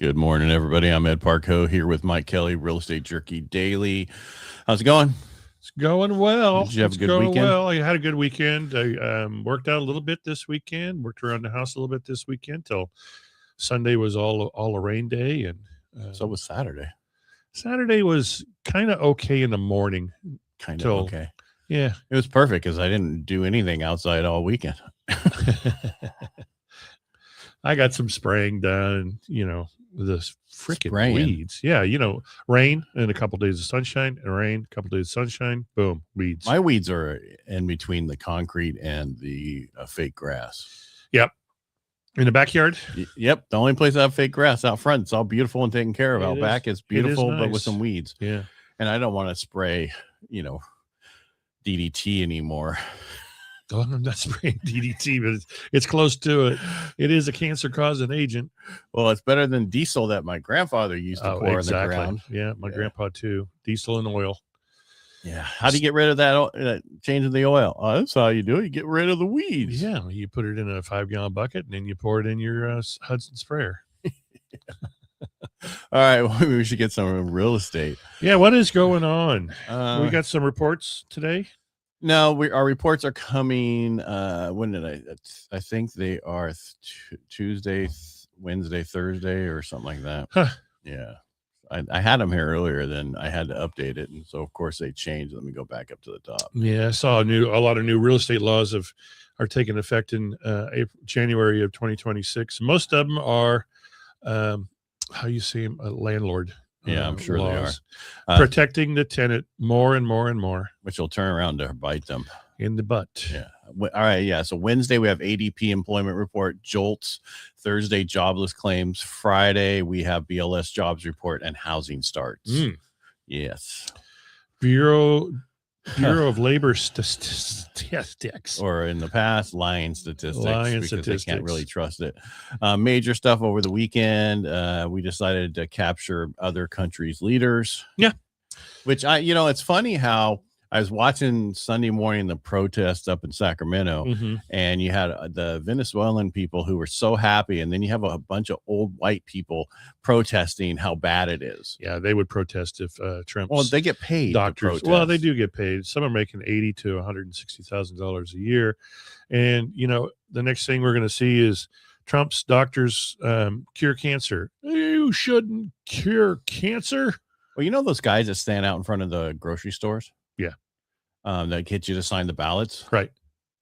Good morning, everybody. I'm Ed Parcaut here with Mike Kelly, Real Estate Jerky Daily. How's it going? It's going well. Did you have a good weekend? Well, I had a good weekend. I worked out a little bit this weekend, worked around the house a little bit this weekend till Sunday was all a rain day. And so was Saturday. Saturday was kind of okay in the morning. Kind of okay. Yeah. It was perfect because I didn't do anything outside all weekend. I got some spraying done, the freaking weeds. Yeah, rain and a couple days of sunshine, and rain, a couple days of sunshine, boom, weeds. My weeds are in between the concrete and the fake grass. Yep. In the backyard? Yep. The only place I have fake grass out front. It's all beautiful and taken care of. Out back, it's beautiful, but with some weeds. Yeah. And I don't want to spray, DDT anymore. Oh, I'm not spraying DDT, but it's close to it. It is a cancer-causing agent. Well, it's better than diesel that my grandfather used to pour in the ground. Yeah, my grandpa too. Diesel and oil. Yeah. How do you get rid of that? Changing the oil. Oh, that's how you do it. You get rid of the weeds. Yeah, you put it in a 5-gallon bucket and then you pour it in your Hudson sprayer. All right, well, maybe we should get some real estate. Yeah, what is going on? We got some reports today. No, our reports are coming. When did I think they are Tuesday, Wednesday, Thursday, or something like that. Huh. Yeah, I had them here earlier. Then I had to update it, and so of course they changed. Let me go back up to the top. Yeah, I saw a lot of new real estate laws are taking effect in January of 2026. Most of them are, how you see them, landlord. Yeah, I'm sure laws. They are. Protecting the tenant more and more and more. Which will turn around to bite them. In the butt. Yeah. All right. Yeah. So Wednesday, we have ADP employment report, JOLTS. Thursday, jobless claims. Friday, we have BLS jobs report and housing starts. Yes. Bureau of Labor Statistics. Or in the past, lying statistics. Because they can't really trust it. Major stuff over the weekend. We decided to capture other countries' leaders. Yeah. Which it's funny how I was watching Sunday morning the protests up in Sacramento, and you had the Venezuelan people who were so happy, and then you have a bunch of old white people protesting how bad it is. Yeah, they would protest if Trump's. Well, they get paid. Doctors. Well, they do get paid. Some are making $80,000 to $160,000 a year, and the next thing we're going to see is Trump's doctors cure cancer. You shouldn't cure cancer. Well, those guys that stand out in front of the grocery stores. Yeah. That get you to sign the ballots. Right.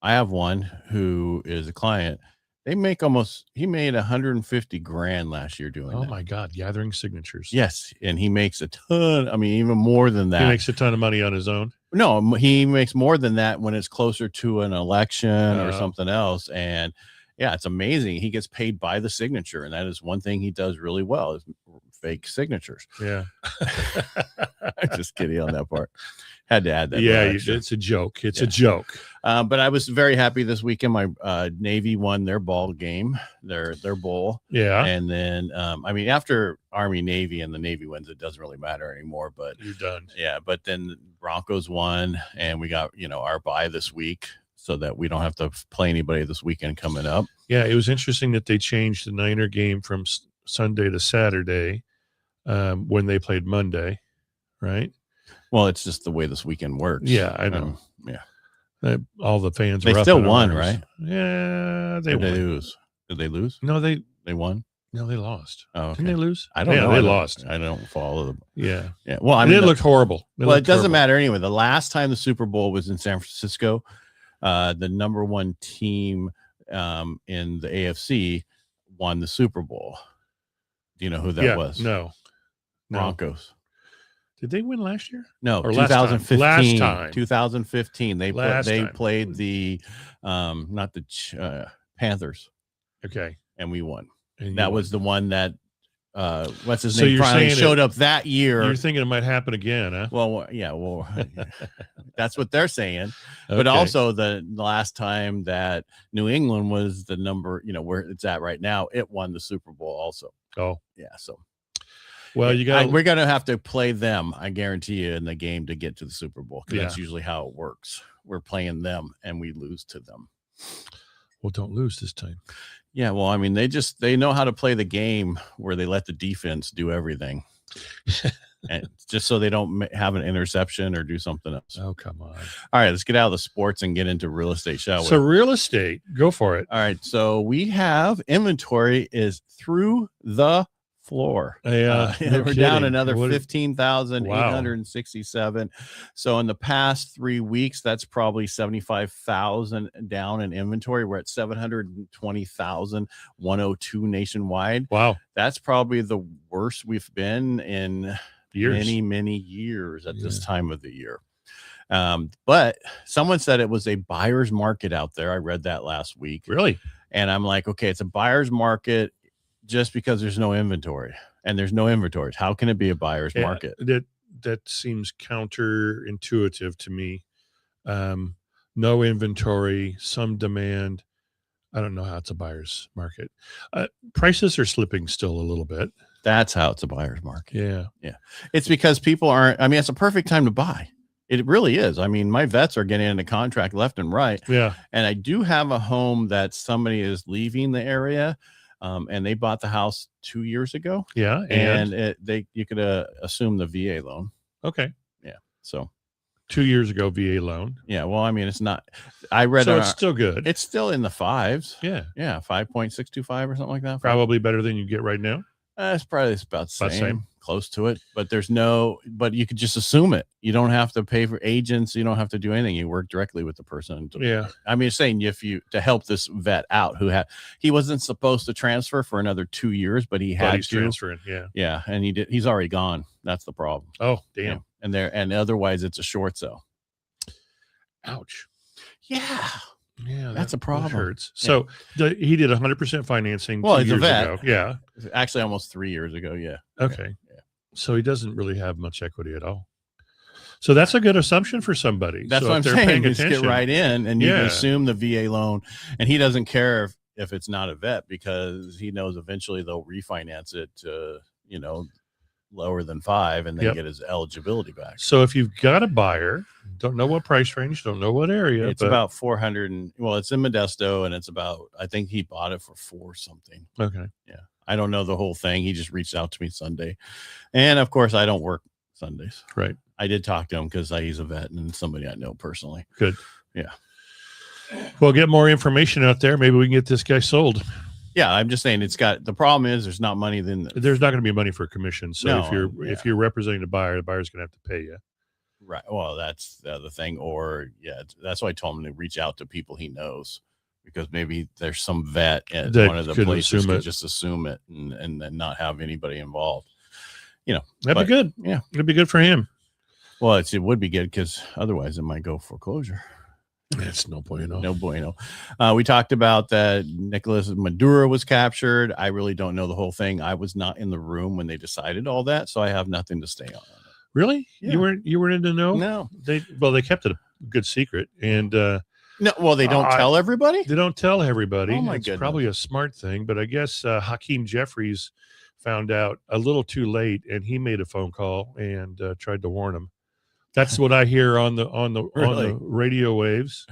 I have one who is a client. He made $150,000 last year doing that. Oh my God. Gathering signatures. Yes. And he makes a ton. I mean, even more than that. He makes a ton of money on his own. No, he makes more than that when it's closer to an election or something else. And yeah, it's amazing. He gets paid by the signature. And that is one thing he does really well is fake signatures. Yeah. I'm just kidding on that part. Had to add that. Yeah, it's a joke. It's a joke. But I was very happy this weekend. My Navy won their ball game, their bowl. Yeah. And then, after Army, Navy, and the Navy wins, it doesn't really matter anymore. But you're done. Yeah. But then Broncos won, and we got our bye this week, so that we don't have to play anybody this weekend coming up. Yeah, it was interesting that they changed the Niner game from Sunday to Saturday when they played Monday, right? Well, it's just the way this weekend works. Yeah, I know. All the fans. They still won, right? Yeah, they lose. Did they lose? No, they won. No, they lost. Oh, okay. Didn't they lose? I don't know. They lost. I don't follow them. Yeah. Well, it looked horrible. It doesn't matter anyway. The last time the Super Bowl was in San Francisco, the number one team in the AFC won the Super Bowl. Do you know who that was? No. Broncos. Did they win last year? No, or 2015. Last time. 2015. They played the not the Panthers. Okay. And we won. And that was the one that what's his name finally showed up that year. You're thinking it might happen again, huh? Well, yeah, that's what they're saying. Okay. But also the last time that New England was the number, where it's at right now, it won the Super Bowl also. Oh, yeah. So, well, we're going to have to play them, I guarantee you, in the game to get to the Super Bowl. Because that's usually how it works. We're playing them and we lose to them. Well, don't lose this time. Yeah, well, I mean, they know how to play the game where they let the defense do everything, and just so they don't have an interception or do something else. Oh, come on! All right, let's get out of the sports and get into real estate, shall we? So real estate, go for it. All right, so we have inventory is through the floor. Yeah, we're down another 15,867. Wow. So in the past 3 weeks, that's probably 75,000 down in inventory. We're at 720,102 nationwide. Wow. That's probably the worst we've been in many years at this time of the year. But someone said it was a buyer's market out there. I read that last week. Really? And I'm like, okay, it's a buyer's market just because there's no inventory, and there's no inventories. How can it be a buyer's market? That seems counterintuitive to me. No inventory, some demand. I don't know how it's a buyer's market. Prices are slipping still a little bit. That's how it's a buyer's market. Yeah. Yeah. It's because people aren't, I mean, it's a perfect time to buy. It really is. I mean, my vets are getting into contract left and right. Yeah. And I do have a home that somebody is leaving the area. And they bought the house 2 years ago. Yeah. And you could assume the VA loan. Okay. Yeah. So 2 years ago, VA loan. Yeah. Well, I mean, it's not, I read so it's still good. It's still in the fives. Yeah. Yeah. 5.625 or something like that. Probably better than you get right now. It's probably about the same, close to it, but but you could just assume it. You don't have to pay for agents. You don't have to do anything. You work directly with the person. Yeah. I mean, saying to help this vet out he wasn't supposed to transfer for another 2 years, but he's transferring. Yeah. Yeah. And he's already gone. That's the problem. Oh, damn. Yeah. And otherwise it's a short sale. Ouch. Yeah. Yeah, that's a problem. That hurts. So he did 100% financing. Well, he's a vet. Ago. Yeah. Actually, almost 3 years ago. Yeah. Okay. Yeah. So he doesn't really have much equity at all. So that's a good assumption for somebody. That's what I'm saying. Just get right in, and you can assume the VA loan, and he doesn't care if it's not a vet because he knows eventually they'll refinance it to, lower than 5 and then get his eligibility back. So if you've got a buyer, don't know what price range, don't know what area. It's about 400. It's in Modesto, and it's about, I think he bought it for 4 something. Okay. Yeah. I don't know the whole thing. He just reached out to me Sunday. And of course I don't work Sundays. Right. I did talk to him because he's a vet and somebody I know personally. Good. Yeah. Well, get more information out there. Maybe we can get this guy sold. Yeah, I'm just saying the problem is there's not money there's not going to be money for commission. So if you're representing the buyer's going to have to pay you. Right. Well, that's the other thing. Or that's why I told him to reach out to people he knows, because maybe there's some vet at one of the places could just assume it and then not have anybody involved. That'd be good. Yeah, it'd be good for him. Well, it would be good because otherwise it might go foreclosure. That's no bueno. No bueno. We talked about that Nicolas Maduro was captured. I really don't know the whole thing. I was not in the room when they decided all that, so I have nothing to say on it. Really? Yeah. You weren't in the know? No. They kept it a good secret. And no, well, they don't tell everybody? They don't tell everybody. Oh my goodness. Goodness. Probably a smart thing, but I guess Hakeem Jeffries found out a little too late, and he made a phone call and tried to warn him. That's what I hear on the radio waves.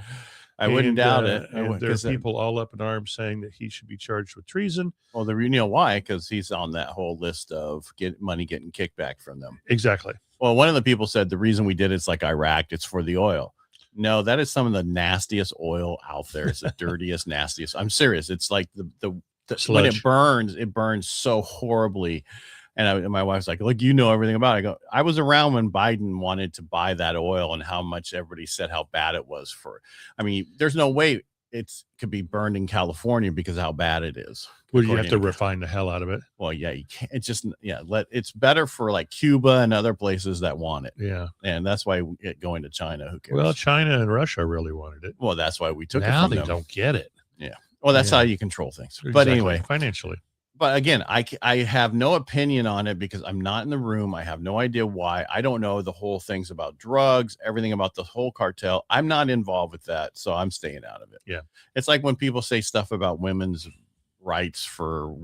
I wouldn't doubt it. And there are people all up in arms saying that he should be charged with treason. Well, why? Because he's on that whole list of money getting kickback from them. Exactly. Well, one of the people said the reason we did it's like Iraq. It's for the oil. No, that is some of the nastiest oil out there. It's the dirtiest, nastiest. I'm serious. It's like the when it burns so horribly. And my wife's like, look, everything about it. I go, I was around when Biden wanted to buy that oil and how much everybody said how bad it was there's no way it could be burned in California because of how bad it is. Would you have to refine the hell out of it? Well, yeah, you can't. It's just, it's better for like Cuba and other places that want it. Yeah. And that's why going to China, who cares? Well, China and Russia really wanted it. Well, that's why we took it from them. Now they don't get it. Yeah. Well, that's how you control things. Exactly. But anyway. Financially. But again, I have no opinion on it because I'm not in the room. I have no idea why. I don't know the whole things about drugs, everything about the whole cartel. I'm not involved with that, so I'm staying out of it. Yeah. It's like when people say stuff about women's rights for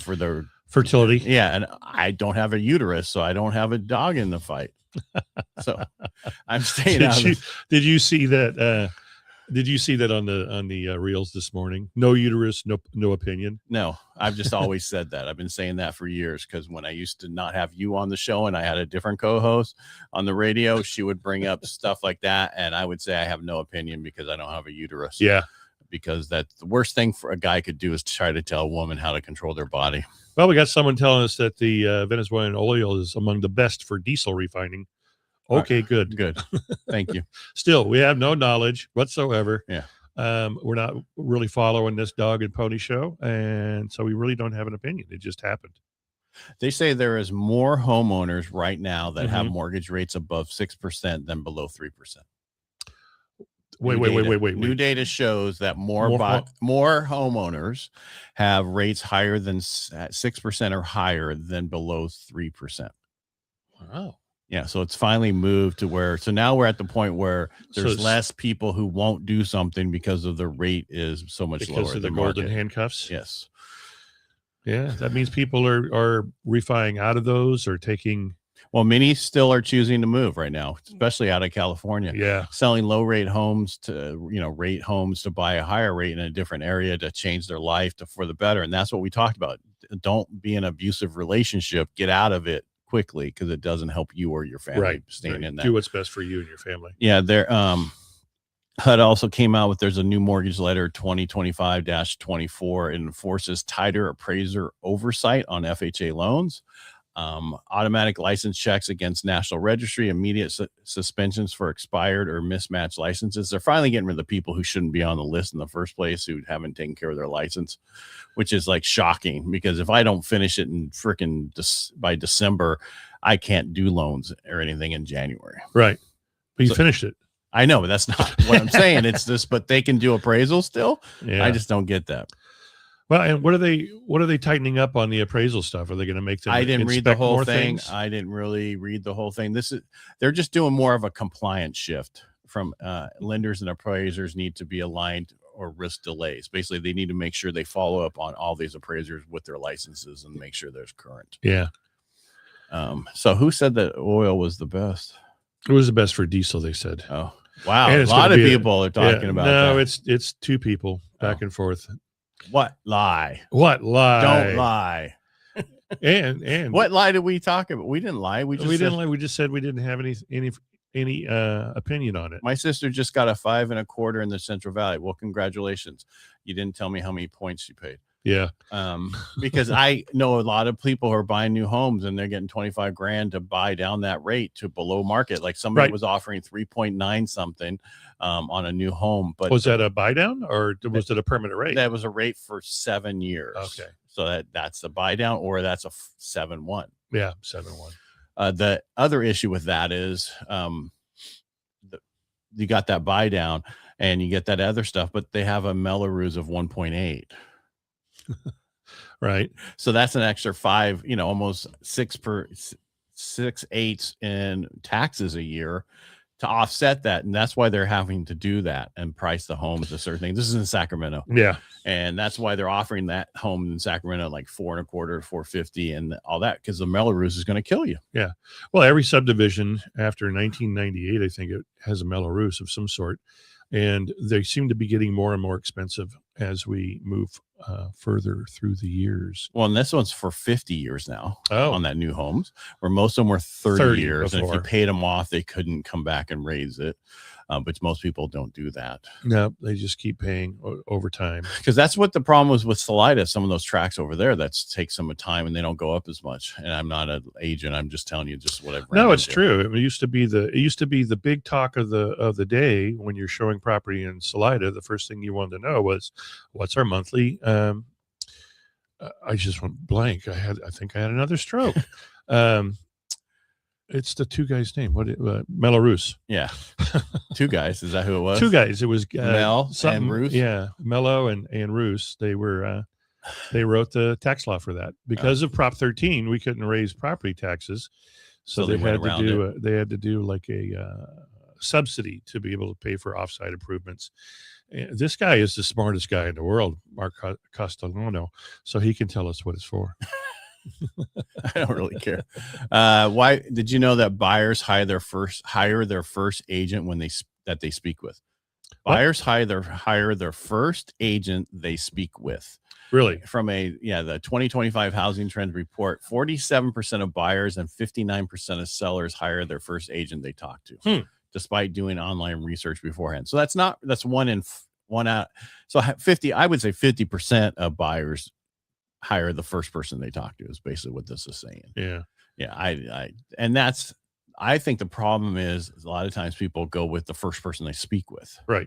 their fertility. Yeah, and I don't have a uterus, so I don't have a dog in the fight. So I'm staying out of it. Did you see that Did you see that on the reels this morning? No uterus, no opinion. No, I've just always said that. I've been saying that for years, because when I used to not have you on the show and I had a different co-host on the radio, she would bring up stuff like that, and I would say I have no opinion because I don't have a uterus. Yeah, because that's the worst thing for a guy could do, is try to tell a woman how to control their body. Well, we got someone telling us that the Venezuelan oil is among the best for diesel refining. Okay, good. Thank you. Still, we have no knowledge whatsoever. Yeah. We're not really following this dog and pony show, and so we really don't have an opinion. It just happened. They say there is more homeowners right now that have mortgage rates above 6% than below 3%. Wait. New data shows that more homeowners have rates higher than 6% or higher than below 3%. Wow. Yeah, so it's finally moved to where, so now we're at the point where there's less people who won't do something because of the rate is so much lower. Because of the golden handcuffs? Yes. Yeah, that means people are refining out of those or taking. Well, many still are choosing to move right now, especially out of California. Yeah. Selling low rate homes to, rate homes to buy a higher rate in a different area to change their life for the better. And that's what we talked about. Don't be in an abusive relationship. Get out of it quickly, because it doesn't help you or your family staying in that. Do what's best for you and your family. Yeah, there HUD also came out with, there's a new mortgage letter 2025-24. It enforces tighter appraiser oversight on FHA loans, automatic license checks against National Registry, immediate suspensions for expired or mismatched licenses. They're finally getting rid of the people who shouldn't be on the list in the first place, who haven't taken care of their license, which is like shocking, because if I don't finish it in by December, I can't do loans or anything in January. Right. But you finished it. I know, but that's not what I'm saying. It's this, but they can do appraisals still. Yeah. I just don't get that. Well, and what are they tightening up on the appraisal stuff? Are they going to make them? I didn't read the whole thing. Things? I didn't really read the whole thing. They're just doing more of a compliance shift from lenders, and appraisers need to be aligned or risk delays. Basically, they need to make sure they follow up on all these appraisers with their licenses and make sure there's current. Yeah. So who said that oil was the best? It was the best for diesel, they said. Oh, wow. A lot of people are talking about that. No, that. it's two people back and forth. What lie? What lie? Don't lie. And what lie did we talk about? We didn't lie. We didn't lie. We just said we didn't have any opinion on it. My sister just got a 5 1/4 in the Central Valley. Well, congratulations. You didn't tell me how many points she paid. Yeah. Because I know a lot of people who are buying new homes and they're getting 25 grand to buy down that rate to below market. Like somebody was offering 3.9 something on a new home. But was that a buy down, or was it a permanent rate? That was a rate for 7 years. Okay. So that's a buy down, or that's a 7-1. Yeah. 7-1. The other issue with that is you got that buy down and you get that other stuff, but they have a Melrose of 1.8. Right. So that's an extra 5, almost 6/8 in taxes a year to offset that. And that's why they're having to do that and price the homes a certain thing. This is in Sacramento. Yeah. And that's why they're offering that home in Sacramento like 4 1/4, 450 and all that, because the Melrose is going to kill you. Yeah. Well, every subdivision after 1998, I think, it has a Melrose of some sort. And they seem to be getting more and more expensive as we move further through the years. Well, and this one's for 50 years now on that new homes, where most of them were 30 years. Before. And if you paid them off, they couldn't come back and raise it. But most people don't do that. No, they just keep paying over time. Because that's what the problem was with Salida. Some of those tracks over there, that takes some time and they don't go up as much. And I'm not an agent. I'm just telling you just what I've read. No, it's true. It used to be the big talk of the day when you're showing property in Salida. The first thing you wanted to know was, what's our monthly? I just went blank. I think I had another stroke. It's the two guys' name. What? Melrose. Yeah, two guys. Is that who it was? Two guys. It was Mel and Roos. Yeah, Mello and Roos. They were. They wrote the tax law for that because of Prop 13. We couldn't raise property taxes, so they had to do. They had to do like a subsidy to be able to pay for offsite improvements. And this guy is the smartest guy in the world, Mark Castellano, so he can tell us what it's for. I don't really care. Why did you know that buyers hire their first agent when they speak with? Buyers hire their first agent they speak with. Really? From the 2025 Housing Trends Report, 47% of buyers and 59% of sellers hire their first agent they talk to, despite doing online research beforehand. So that's one out. So I would say 50% of buyers hire the first person they talk to is basically what this is saying. Yeah. Yeah. I think the problem is a lot of times people go with the first person they speak with. Right.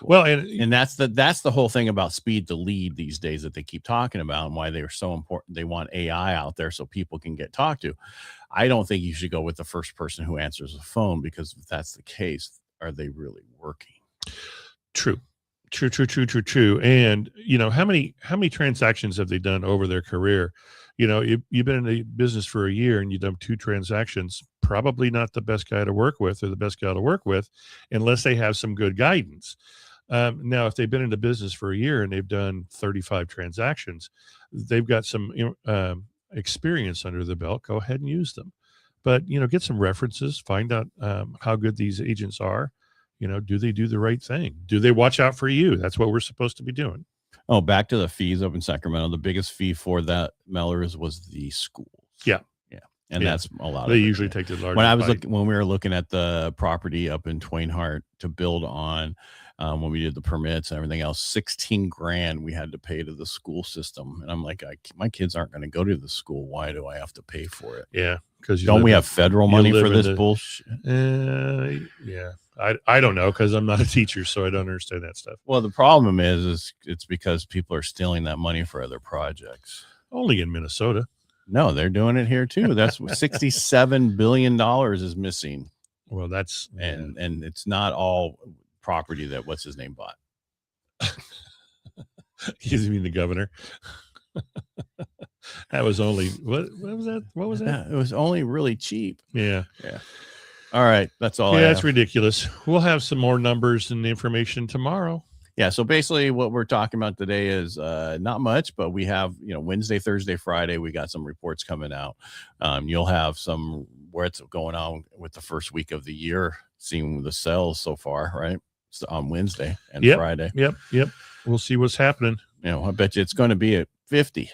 Well, and that's the whole thing about speed to lead these days that they keep talking about, and why they are so important. They want AI out there so people can get talked to. I don't think you should go with the first person who answers the phone, because if that's the case, are they really working? True. And how many transactions have they done over their career? You've been in the business for a year and you've done 2 transactions. Probably not the best guy to work with, or the best gal to work with, unless they have some good guidance. Now, if they've been in the business for a year and they've done 35 transactions, they've got some experience under the belt. Go ahead and use them, but get some references. Find out how good these agents are. Do they do the right thing? Do they watch out for you? That's what we're supposed to be doing. Oh, back to the fees up in Sacramento. The biggest fee for that Mellors was the schools. Yeah. And that's a lot. They usually take the large. When we were looking at the property up in Twain Harte to build on, when we did the permits and everything else, $16,000 we had to pay to the school system. And I'm like, my kids aren't going to go to the school. Why do I have to pay for it? Yeah. Because don't we have federal money for this bullshit? Yeah. I don't know, because I'm not a teacher, so I don't understand that stuff. Well, the problem is it's because people are stealing that money for other projects. Only in Minnesota. No, they're doing it here too. That's $67 billion is missing. Well, that's and it's not all property that what's his name bought. You mean the governor? That was only what was that? What was that? It was only really cheap. Yeah. All right, that's all. Yeah, it's ridiculous. We'll have some more numbers and information tomorrow. Yeah, so basically what we're talking about today is not much, but we have, Wednesday, Thursday, Friday, we got some reports coming out. You'll have some where it's going on with the first week of the year, seeing the sales so far, right? So on Wednesday and Friday. Yep. We'll see what's happening. I bet you it's going to be at 50.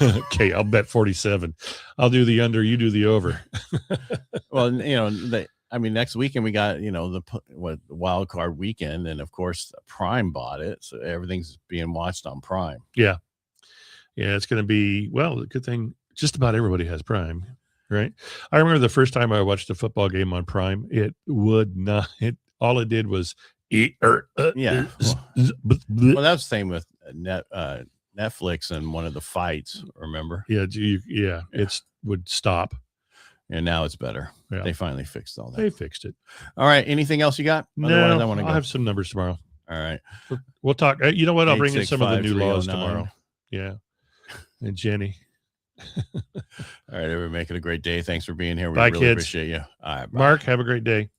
Okay, I'll bet 47. I'll do the under, you do the over. Well, next weekend we got, the wild card weekend, and of course Prime bought it, so everything's being watched on Prime. Yeah, it's going to be, well, the good thing, just about everybody has Prime, right? I remember the first time I watched a football game on Prime, all it did was well, that's the same with Netflix and one of the fights, remember? It would stop. And now it's better. Yeah. They finally fixed all that. They fixed it. All right. Anything else you got? No, I'll have some numbers tomorrow. All right. We'll talk. You know what? I'll bring in some of the new laws tomorrow. Yeah. And Jenny. All right. Everybody, make it a great day. Thanks for being here. We Bye, really kids. Appreciate you. All right. Bye. Mark, have a great day.